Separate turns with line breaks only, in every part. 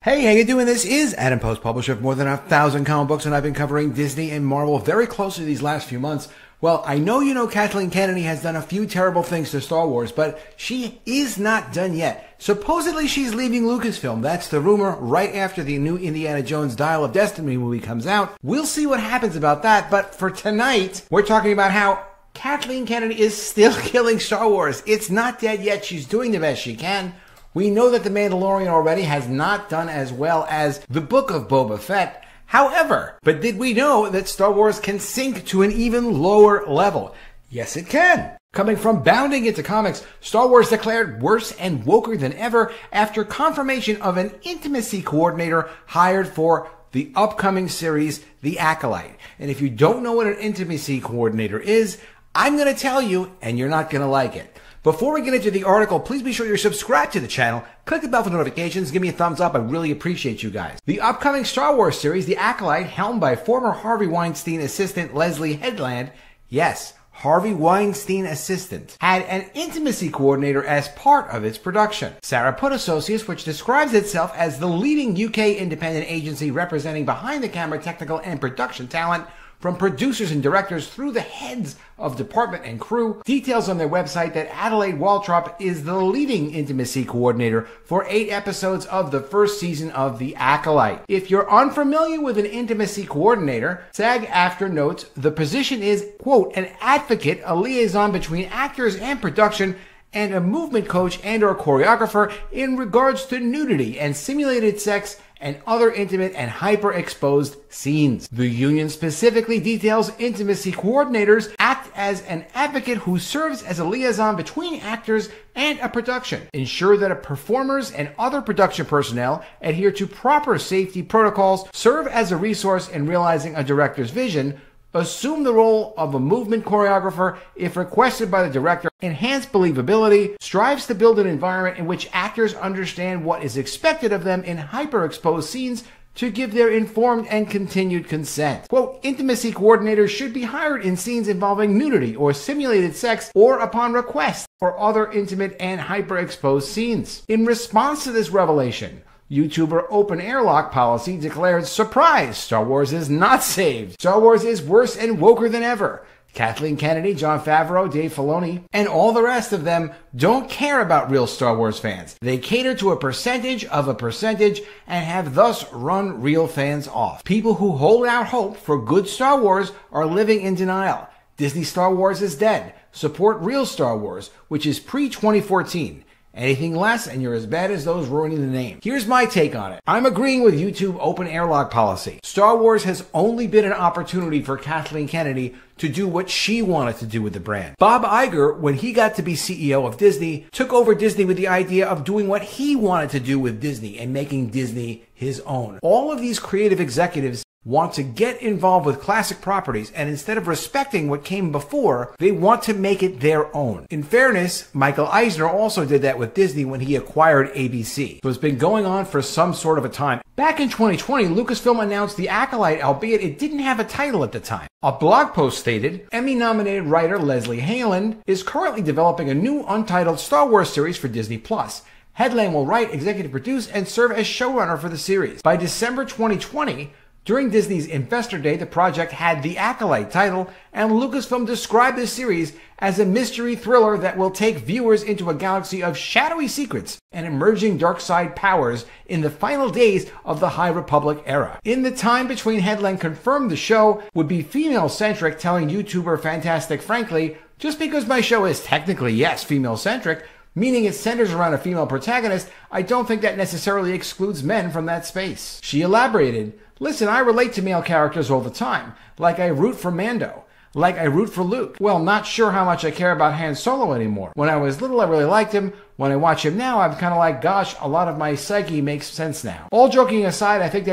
Hey, how you doing? This is Adam Post, publisher of more than 1,000 comic books, and I've been covering Disney and Marvel very closely these last few months. Well, I know you know Kathleen Kennedy has done a few terrible things to Star Wars, but she is not done yet. Supposedly she's leaving Lucasfilm. That's the rumor right after the new Indiana Jones Dial of Destiny movie comes out. We'll see what happens about that, but for tonight, we're talking about how Kathleen Kennedy is still killing Star Wars. It's not dead yet. She's doing the best she can. We know that The Mandalorian already has not done as well as the Book of Boba Fett. However, but did we know that Star Wars can sink to an even lower level? Yes, it can. Coming from bounding into comics, Star Wars declared worse and woker than ever after confirmation of an intimacy coordinator hired for the upcoming series, The Acolyte. And if you don't know what an intimacy coordinator is, I'm going to tell you, and you're not going to like it. Before we get into the article, please be sure you're subscribed to the channel. Click the bell for notifications. Give me a thumbs up. I really appreciate you guys. The upcoming Star Wars series, The Acolyte, helmed by former Harvey Weinstein assistant Leslie Headland, yes, Harvey Weinstein assistant, had an intimacy coordinator as part of its production. Sarah Putt Associates, which describes itself as the leading UK independent agency representing behind-the-camera technical and production talent, from producers and directors through the heads of department and crew, details on their website that Adelaide Waltrop is the leading intimacy coordinator for 8 episodes of the first season of The Acolyte. If you're unfamiliar with an intimacy coordinator, SAG-AFTRA notes the position is, quote, an advocate, a liaison between actors and production, and a movement coach and or choreographer in regards to nudity and simulated sex and other intimate and hyper-exposed scenes. The union specifically details intimacy coordinators act as an advocate who serves as a liaison between actors and a production, ensure that performers and other production personnel adhere to proper safety protocols, serve as a resource in realizing a director's vision, assume the role of a movement choreographer if requested by the director, enhance believability, strives to build an environment in which actors understand what is expected of them in hyper-exposed scenes to give their informed and continued consent. Quote, intimacy coordinators should be hired in scenes involving nudity or simulated sex or upon request for other intimate and hyper-exposed scenes. In response to this revelation, YouTuber Open Airlock Policy declared, surprise, Star Wars is not saved. Star Wars is worse and woker than ever. Kathleen Kennedy, Jon Favreau, Dave Filoni, and all the rest of them don't care about real Star Wars fans. They cater to a percentage of a percentage and have thus run real fans off. People who hold out hope for good Star Wars are living in denial. Disney Star Wars is dead. Support real Star Wars, which is pre-2014. Anything less and you're as bad as those ruining the name. Here's my take on it. I'm agreeing with YouTube Open Airlock Policy. Star Wars has only been an opportunity for Kathleen Kennedy to do what she wanted to do with the brand. Bob Iger, when he got to be CEO of Disney, took over Disney with the idea of doing what he wanted to do with Disney and making Disney his own. All of these creative executives want to get involved with classic properties, and instead of respecting what came before, they want to make it their own. In fairness, Michael Eisner also did that with Disney when he acquired ABC. So it's been going on for some sort of a time. Back in 2020, Lucasfilm announced The Acolyte, albeit it didn't have a title at the time. A blog post stated, Emmy-nominated writer Leslie Headland is currently developing a new untitled Star Wars series for Disney+. Headland will write, executive produce, and serve as showrunner for the series. By December 2020, during Disney's Investor Day, the project had the Acolyte title, and Lucasfilm described the series as a mystery thriller that will take viewers into a galaxy of shadowy secrets and emerging dark side powers in the final days of the High Republic era. In the time between Headland confirmed the show would be female-centric, telling YouTuber Fantastic Frankly, just because my show is technically, yes, female-centric, meaning it centers around a female protagonist, I don't think that necessarily excludes men from that space. She elaborated, listen, I relate to male characters all the time, like I root for Mando, like I root for Luke. Well, not sure how much I care about Han Solo anymore. When I was little, I really liked him. When I watch him now, I'm kind of like, gosh, a lot of my psyche makes sense now. All joking aside, I think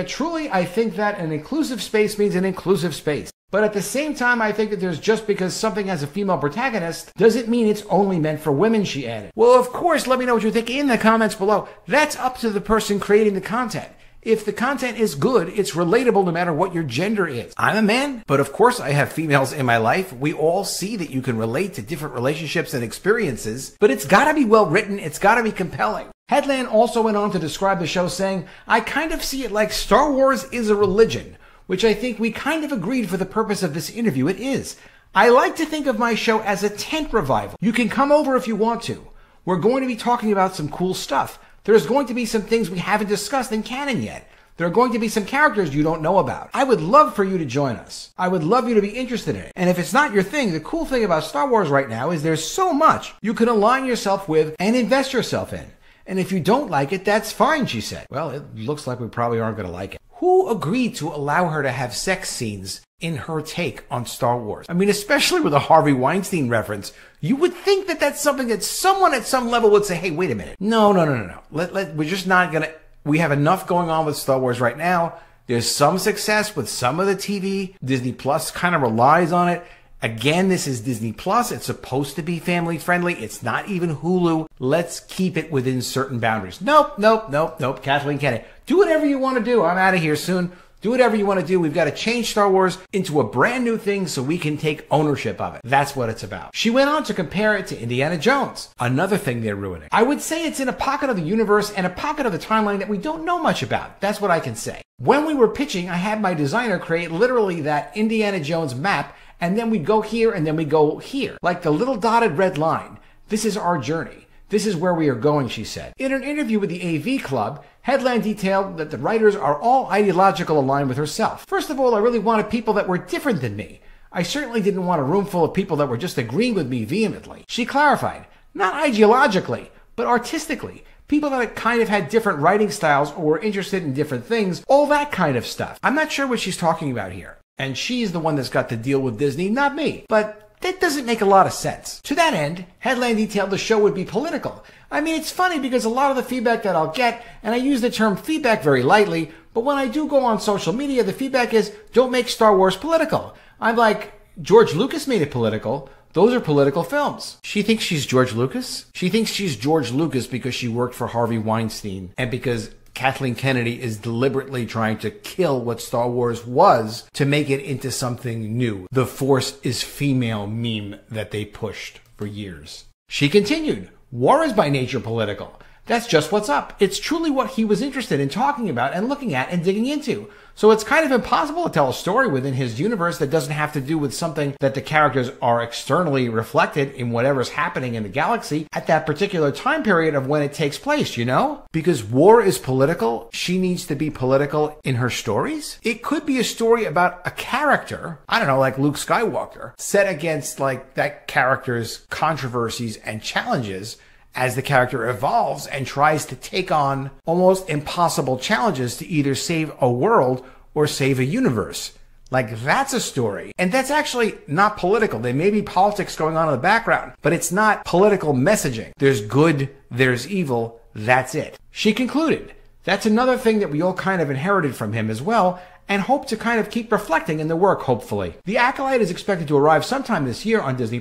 that an inclusive space means an inclusive space. But at the same time, I think that there's just because something has a female protagonist doesn't mean it's only meant for women, she added. Well, of course, let me know what you think in the comments below. That's up to the person creating the content. If the content is good, it's relatable no matter what your gender is. I'm a man, but of course I have females in my life. We all see that you can relate to different relationships and experiences, but it's gotta be well written, it's gotta be compelling. Headland also went on to describe the show saying, I kind of see it like Star Wars is a religion, which I think we kind of agreed for the purpose of this interview it is. I like to think of my show as a tent revival. You can come over if you want to. We're going to be talking about some cool stuff. There's going to be some things we haven't discussed in canon yet. There are going to be some characters you don't know about. I would love for you to join us. I would love you to be interested in it. And if it's not your thing, the cool thing about Star Wars right now is there's so much you can align yourself with and invest yourself in. And if you don't like it, that's fine, she said. Well, it looks like we probably aren't going to like it. Who agreed to allow her to have sex scenes in her take on Star Wars? I mean, especially with a Harvey Weinstein reference, you would think that that's something that someone at some level would say, hey, wait a minute. No. We're just not going to... We have enough going on with Star Wars right now. There's some success with some of the TV. Disney Plus kind of relies on it. Again, this is Disney Plus. It's supposed to be family friendly. It's not even Hulu. Let's keep it within certain boundaries. Nope. Kathleen Kennedy. Do whatever you want to do. I'm out of here soon. Do whatever you want to do. We've got to change Star Wars into a brand new thing so we can take ownership of it. That's what it's about. She went on to compare it to Indiana Jones, another thing they're ruining. I would say it's in a pocket of the universe and a pocket of the timeline that we don't know much about. That's what I can say. When we were pitching, I had my designer create literally that Indiana Jones map, and then we go here and then we go here, like the little dotted red line. This is our journey. This is where we are going, she said. In an interview with the AV Club, Headland detailed that the writers are all ideological aligned with herself. First of all, I really wanted people that were different than me. I certainly didn't want a room full of people that were just agreeing with me vehemently. She clarified, not ideologically, but artistically. People that kind of had different writing styles or were interested in different things, all that kind of stuff. I'm not sure what she's talking about here. And she's the one that's got to deal with Disney, not me. But that doesn't make a lot of sense. To that end, Headland detailed the show would be political. I mean, it's funny because a lot of the feedback that I'll get, and I use the term feedback very lightly, but when I do go on social media, the feedback is, don't make Star Wars political. I'm like, George Lucas made it political. Those are political films. She thinks she's George Lucas? She thinks she's George Lucas because she worked for Harvey Weinstein and because Kathleen Kennedy is deliberately trying to kill what Star Wars was to make it into something new. The Force is female meme that they pushed for years. She continued, war is by nature political. That's just what's up. It's truly what he was interested in talking about and looking at and digging into. So it's kind of impossible to tell a story within his universe that doesn't have to do with something that the characters are externally reflected in whatever's happening in the galaxy at that particular time period of when it takes place, you know? Because war is political, she needs to be political in her stories. It could be a story about a character, I don't know, like Luke Skywalker, set against like that character's controversies and challenges as the character evolves and tries to take on almost impossible challenges to either save a world or save a universe. Like, that's a story. And that's actually not political. There may be politics going on in the background, but it's not political messaging. There's good, there's evil, that's it. She concluded, that's another thing that we all kind of inherited from him as well, and hope to kind of keep reflecting in the work, hopefully. The Acolyte is expected to arrive sometime this year on Disney+,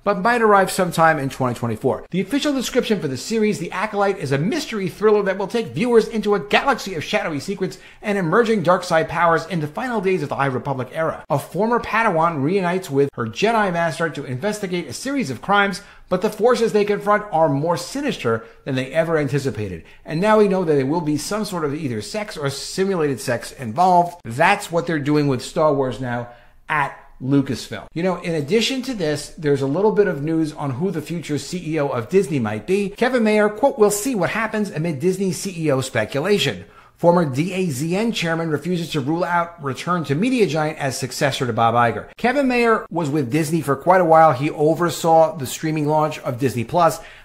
but might arrive sometime in 2024. The official description for the series, The Acolyte, is a mystery thriller that will take viewers into a galaxy of shadowy secrets and emerging dark side powers in the final days of the High Republic era. A former Padawan reunites with her Jedi Master to investigate a series of crimes, but the forces they confront are more sinister than they ever anticipated. And now we know that there will be some sort of either sex or simulated sex involved. That's what they're doing with Star Wars now at Lucasfilm. You know, in addition to this, there's a little bit of news on who the future CEO of Disney might be. Kevin Mayer, quote, we'll see what happens amid Disney CEO speculation. Former DAZN chairman refuses to rule out return to media giant as successor to Bob Iger. Kevin Mayer was with Disney for quite a while. He oversaw the streaming launch of Disney+.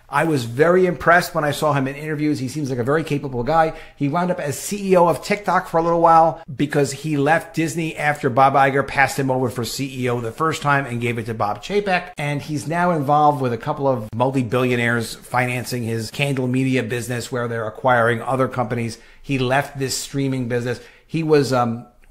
I was very impressed when I saw him in interviews. He seems like a very capable guy. He wound up as CEO of TikTok for a little while because he left Disney after Bob Iger passed him over for CEO the first time and gave it to Bob Chapek. And he's now involved with a couple of multi-billionaires financing his candle media business where they're acquiring other companies. He left this streaming business. He was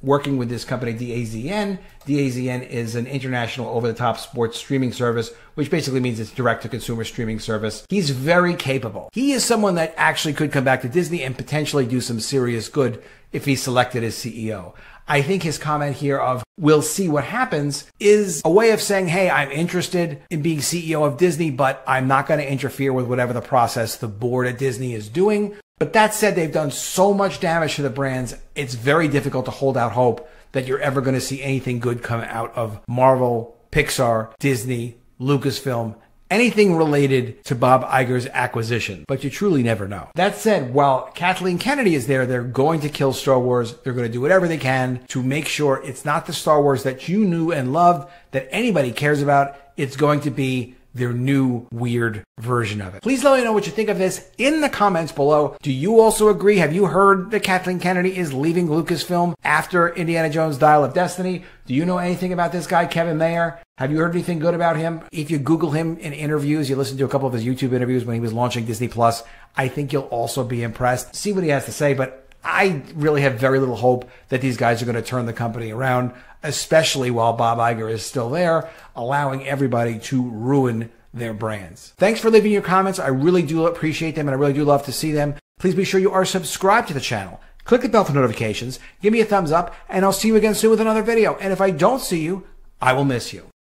working with this company, DAZN. DAZN is an international over-the-top sports streaming service, which basically means it's direct-to-consumer streaming service. He's very capable. He is someone that actually could come back to Disney and potentially do some serious good if he's selected as CEO. I think his comment here of we'll see what happens is a way of saying, hey, I'm interested in being CEO of Disney, but I'm not going to interfere with whatever the process the board at Disney is doing. But that said, they've done so much damage to the brands, it's very difficult to hold out hope that you're ever going to see anything good come out of Marvel, Pixar, Disney, Lucasfilm, anything related to Bob Iger's acquisition, but you truly never know. That said, while Kathleen Kennedy is there, they're going to kill Star Wars. They're going to do whatever they can to make sure it's not the Star Wars that you knew and loved, that anybody cares about. It's going to be their new weird version of it. Please let me know what you think of this in the comments below. Do you also agree? Have you heard that Kathleen Kennedy is leaving Lucasfilm after Indiana Jones Dial of Destiny? Do you know anything about this guy, Kevin Mayer? Have you heard anything good about him? If you Google him in interviews, you listen to a couple of his YouTube interviews when he was launching Disney Plus, I think you'll also be impressed. See what he has to say, but I really have very little hope that these guys are going to turn the company around, especially while Bob Iger is still there, allowing everybody to ruin their brands. Thanks for leaving your comments. I really do appreciate them, and I really do love to see them. Please be sure you are subscribed to the channel. Click the bell for notifications. Give me a thumbs up, and I'll see you again soon with another video. And if I don't see you, I will miss you.